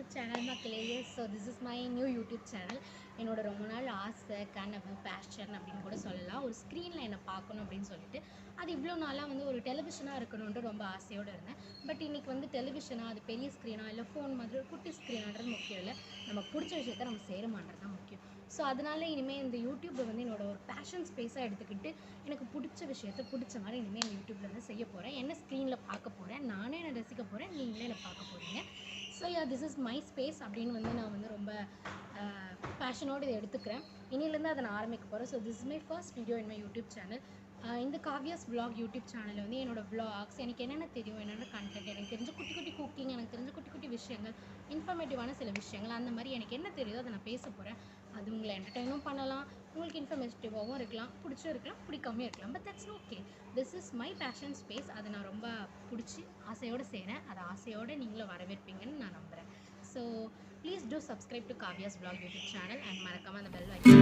YouTube channel மக்களே. So this is my new YouTube channel. என்னோட ரொம்ப நாள் ஆசை, கனவு, பேஷன் அப்படின்னு கூட சொல்லலாம். ஒரு ஸ்க்ரீனில் என்னை பார்க்கணும் அப்படின்னு சொல்லிட்டு அது இவ்வளோ நாளாக வந்து ஒரு டெலிவிஷனாக இருக்கணுன்ட்டு ரொம்ப ஆசையோடு இருந்தேன். பட் இன்றைக்கி வந்து டெலிவிஷனாக அது பெரிய ஸ்க்ரீனாக இல்லை ஃபோன் மாதிரி ஒரு குட்டி ஸ்க்ரீனான்றது முக்கியம் இல்லை. நமக்கு பிடிச்ச விஷயத்த நம்ம செய்கிற மாட்டது தான் முக்கியம். ஸோ அதனால இனிமேல் இந்த யூடியூப்பை வந்து என்னோட ஒரு பேஷன் ஸ்பேஸாக எடுத்துக்கிட்டு எனக்கு பிடிச்ச விஷயத்த பிடிச்ச மாதிரி இனிமேல் இந்த யூடியூப்பில் வந்து செய்ய போகிறேன். என்ன ஸ்க்ரீனில் பார்க்க போகிறேன், நானே என்னை ரசிக்க போகிறேன், நீங்களே என்னை பார்க்க போகிறீங்க. So this is my space அப்படின்னு வந்து நான் வந்து ரொம்ப பேஷனோடு இதை எடுத்துக்கிறேன். இனியிலேருந்து அதை நான் ஆரம்பிக்க போகிறேன். So this is my first video in my YouTube channel. இந்த காவ்யாஸ் விளாக் யூடியூப் சேனலில் வந்து என்னோடய விளாக்ஸ், எனக்கு என்னென்ன தெரியும், என்னென்ன கண்டென்ட், எனக்கு தெரிஞ்ச குட்டி குட்டி குக்கிங், எனக்கு தெரிஞ்ச குட்டி குட்டி விஷயங்கள், இன்ஃபர்மேட்டிவான சில விஷயங்கள், அந்த மாதிரி எனக்கு என்ன தெரியுதோ அதை நான் பேச போகிறேன். அது உங்களை என்டர்டெயினும் பண்ணலாம், உங்களுக்கு இன்ஃபர்மேட்டிவாகவும் இருக்கலாம், பிடிச்சும் இருக்கலாம், பிடிக்காமே இருக்கலாம். But that's okay. This is my passion space. அதை நான் ரொம்ப பிடிச்சி ஆசையோடு செய்கிறேன். அதை ஆசையோடு நீங்களும் வரவேற்பீங்கன்னு நான் நம்புகிறேன். So please do subscribe to Kavya's vlog YouTube channel and மறக்காமல் அந்த பெல் ஐக்கான்